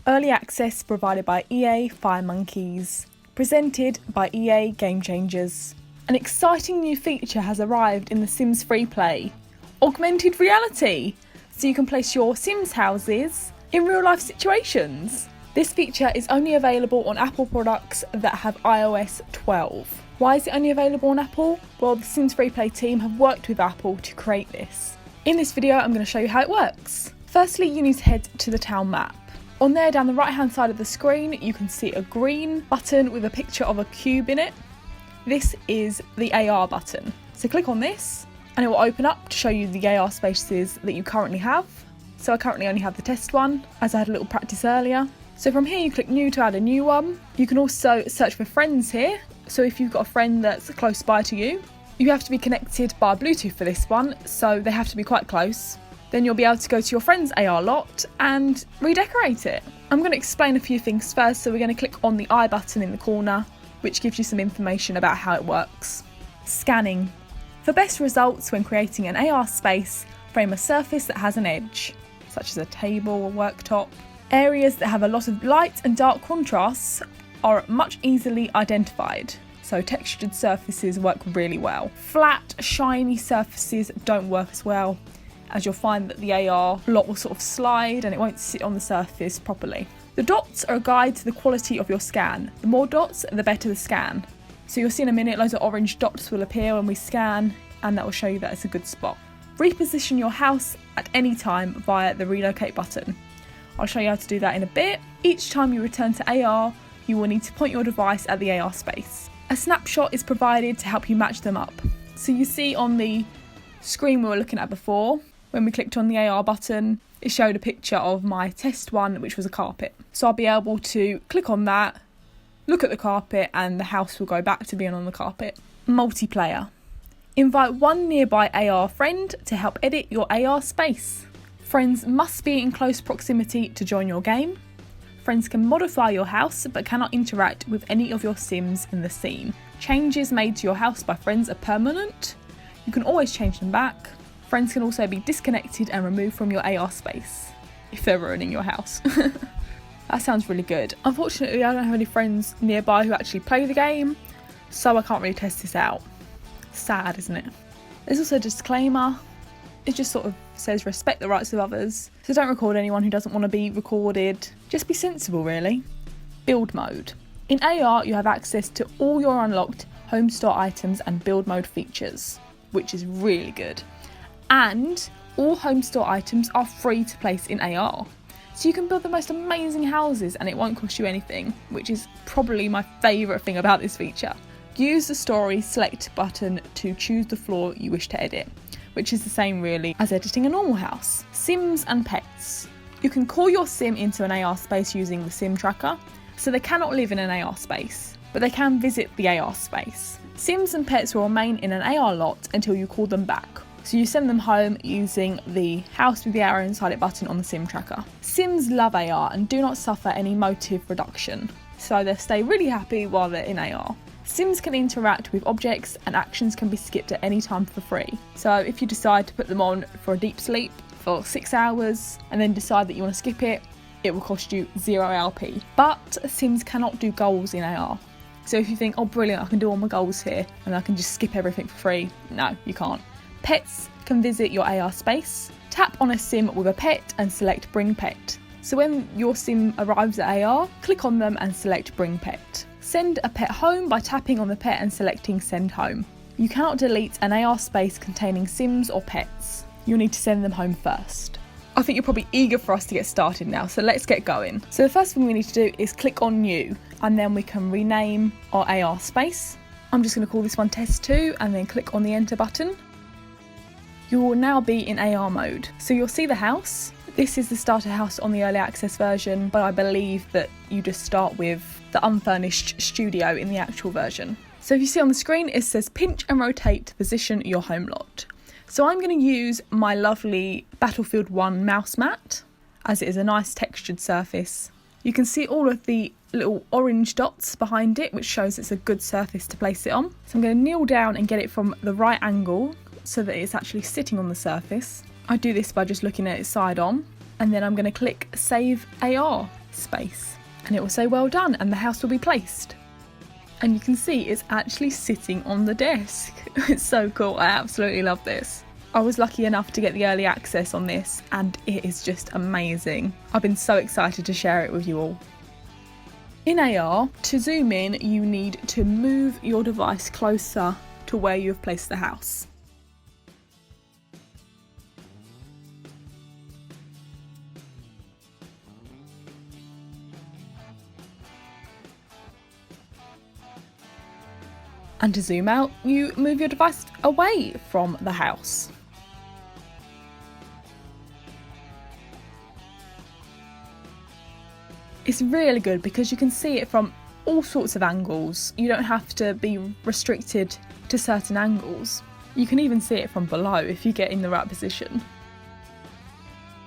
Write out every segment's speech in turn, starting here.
Early access provided by EA Firemonkeys. Presented by EA GameChangers. An exciting new feature has arrived in the Sims Freeplay. Augmented reality! So you can place your Sims houses in real life situations. This feature is only available on Apple products that have iOS 12. Why is it only available on Apple? Well, the Sims Freeplay team have worked with Apple to create this. In this video, I'm going to show you how it works. Firstly, you need to head to the town map. On there, down the right hand side of the screen, you can see a green button with a picture of a cube in it. This is the AR button. So click on this and it will open up to show you the AR spaces that you currently have. So I currently only have the test one, as I had a little practice earlier. So from here you click new to add a new one. You can also search for friends here. So if you've got a friend that's close by to you, you have to be connected by Bluetooth for this one, so they have to be quite close. Then you'll be able to go to your friend's AR lot and redecorate it. I'm going to explain a few things first, so we're going to click on the I button in the corner, which gives you some information about how it works. Scanning. For best results when creating an AR space, frame a surface that has an edge, such as a table or worktop. Areas that have a lot of light and dark contrasts are much easily identified, so textured surfaces work really well. Flat, shiny surfaces don't work as well, as you'll find that the AR lot will sort of slide and it won't sit on the surface properly. The dots are a guide to the quality of your scan. The more dots, the better the scan. So you'll see in a minute loads of orange dots will appear when we scan, and that will show you that it's a good spot. Reposition your house at any time via the Relocate button. I'll show you how to do that in a bit. Each time you return to AR, you will need to point your device at the AR space. A snapshot is provided to help you match them up. So you see on the screen we were looking at before, when we clicked on the AR button, it showed a picture of my test one, which was a carpet. So I'll be able to click on that, look at the carpet, and the house will go back to being on the carpet. Multiplayer. Invite one nearby AR friend to help edit your AR space. Friends must be in close proximity to join your game. Friends can modify your house but cannot interact with any of your Sims in the scene. Changes made to your house by friends are permanent. You can always change them back. Friends can also be disconnected and removed from your AR space if they're ruining your house. That sounds really good. Unfortunately, I don't have any friends nearby who actually play the game, so I can't really test this out. Sad, isn't it? There's also a disclaimer. It just sort of says respect the rights of others, so don't record anyone who doesn't want to be recorded. Just be sensible, really. Build mode. In AR, you have access to all your unlocked home store items and build mode features, which is really good. And all home store items are free to place in AR. So you can build the most amazing houses and it won't cost you anything, which is probably my favourite thing about this feature. Use the story select button to choose the floor you wish to edit, which is the same really as editing a normal house. Sims and pets. You can call your Sim into an AR space using the Sim tracker, so they cannot live in an AR space, but they can visit the AR space. Sims and pets will remain in an AR lot until you call them back, so you send them home using the house with the arrow inside it button on the Sim tracker. Sims love AR and do not suffer any motive reduction, so they stay really happy while they're in AR. Sims can interact with objects and actions can be skipped at any time for free. So if you decide to put them on for a deep sleep for 6 hours and then decide that you want to skip it, it will cost you 0 LP. But Sims cannot do goals in AR. So if you think, oh brilliant, I can do all my goals here and I can just skip everything for free, no, you can't. Pets can visit your AR space. Tap on a Sim with a pet and select Bring Pet. So when your Sim arrives at AR, click on them and select Bring Pet. Send a pet home by tapping on the pet and selecting Send Home. You cannot delete an AR space containing Sims or pets. You'll need to send them home first. I think you're probably eager for us to get started now, so let's get going. So the first thing we need to do is click on New, and then we can rename our AR space. I'm just going to call this one Test 2 and then click on the Enter button. You will now be in AR mode. So you'll see the house. This is the starter house on the early access version, but I believe that you just start with the unfurnished studio in the actual version. So if you see on the screen, it says pinch and rotate to position your home lot. So I'm going to use my lovely Battlefield 1 mouse mat, as it is a nice textured surface. You can see all of the little orange dots behind it, which shows it's a good surface to place it on. So I'm going to kneel down and get it from the right angle so that it's actually sitting on the surface. I do this by just looking at it side on, and then I'm going to click Save AR. space. And it will say well done and the house will be placed. And you can see it's actually sitting on the desk. It's so cool, I absolutely love this. I was lucky enough to get the early access on this and it is just amazing. I've been so excited to share it with you all. In AR, to zoom in, you need to move your device closer to where you have placed the house. And to zoom out, you move your device away from the house. It's really good because you can see it from all sorts of angles. You don't have to be restricted to certain angles. You can even see it from below if you get in the right position.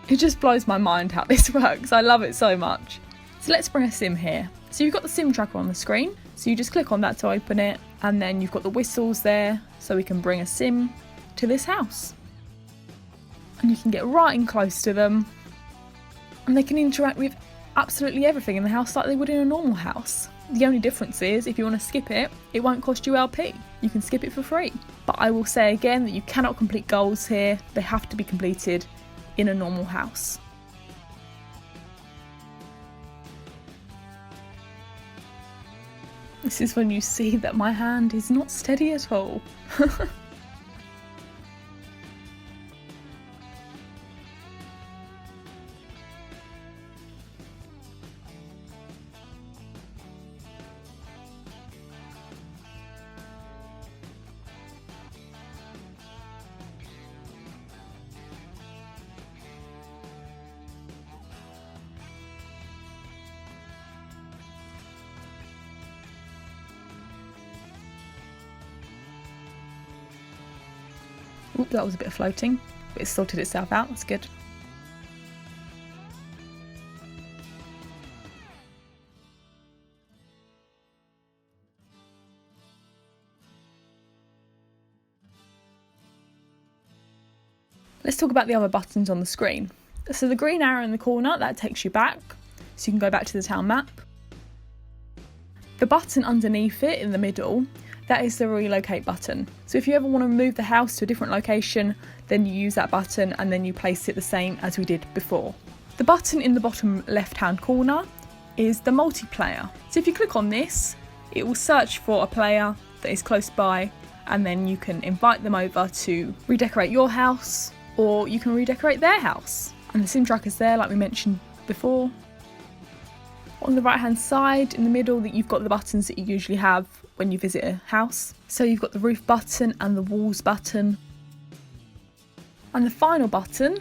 It just blows my mind how this works. I love it so much. So let's bring a sim here. So you've got the sim tracker on the screen. So you just click on that to open it, and then you've got the whistles there so we can bring a sim to this house. And you can get right in close to them and they can interact with absolutely everything in the house like they would in a normal house. The only difference is if you want to skip it, it won't cost you LP. You can skip it for free. But I will say again that you cannot complete goals here. They have to be completed in a normal house. This is when you see that my hand is not steady at all. Oop, that was a bit of floating, but it sorted itself out, that's good. Let's talk about the other buttons on the screen. So the green arrow in the corner, that takes you back, so you can go back to the town map. The button underneath it in the middle, that is the relocate button. So if you ever want to move the house to a different location, then you use that button and then you place it the same as we did before. The button in the bottom left-hand corner is the multiplayer. So if you click on this, it will search for a player that is close by, and then you can invite them over to redecorate your house, or you can redecorate their house. And the sim tracker's there, like we mentioned before. On the right hand side in the middle, that you've got the buttons that you usually have when you visit a house. So you've got the roof button and the walls button. And the final button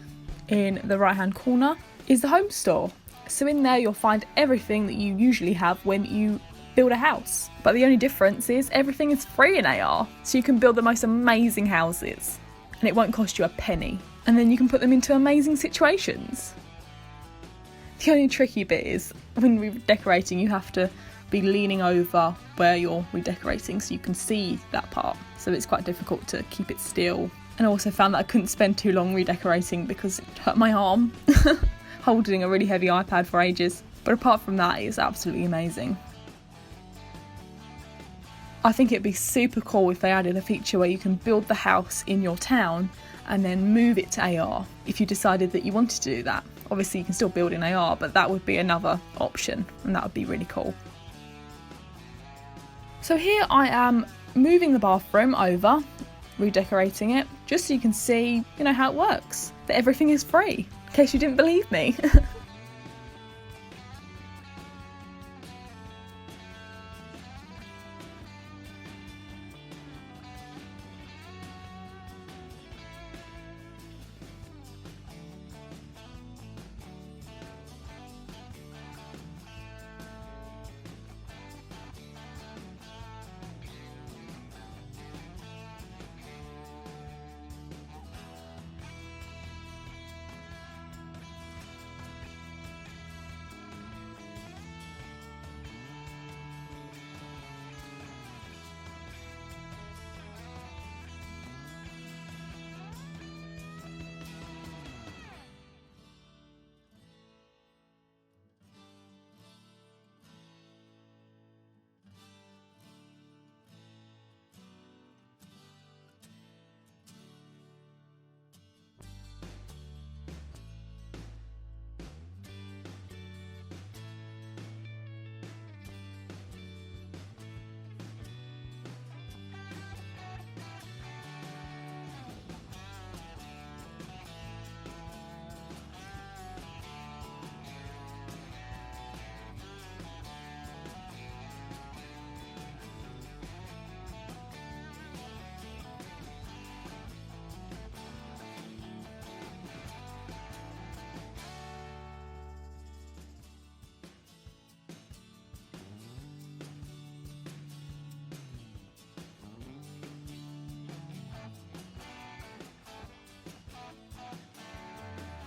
in the right hand corner is the home store. So in there you'll find everything that you usually have when you build a house. But the only difference is everything is free in AR. So you can build the most amazing houses and it won't cost you a penny. And then you can put them into amazing situations. The only tricky bit is when redecorating, you have to be leaning over where you're redecorating so you can see that part. So it's quite difficult to keep it still. And I also found that I couldn't spend too long redecorating because it hurt my arm holding a really heavy iPad for ages. But apart from that, it's absolutely amazing. I think it'd be super cool if they added a feature where you can build the house in your town and then move it to AR if you decided that you wanted to do that. Obviously you can still build in AR, but that would be another option and that would be really cool. So here I am moving the bathroom over, redecorating it, just so you can see, how it works, that everything is free, in case you didn't believe me.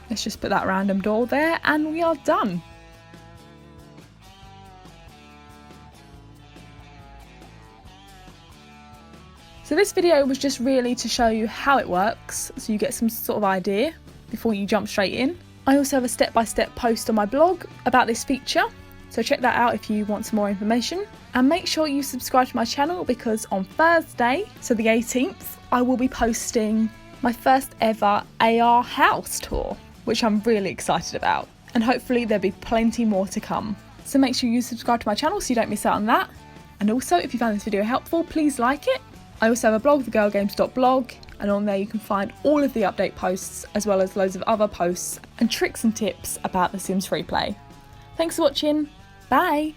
Let's just put that random door there and we are done. So this video was just really to show you how it works, so you get some sort of idea before you jump straight in. I also have a step-by-step post on my blog about this feature, so check that out if you want some more information. And make sure you subscribe to my channel, because on Thursday, so the 18th, I will be posting my first ever AR house tour, which I'm really excited about. And hopefully there'll be plenty more to come. So make sure you subscribe to my channel so you don't miss out on that. And also, if you found this video helpful, please like it. I also have a blog, thegirlgames.blog, and on there you can find all of the update posts, as well as loads of other posts and tricks and tips about The Sims Freeplay. Thanks for watching, bye!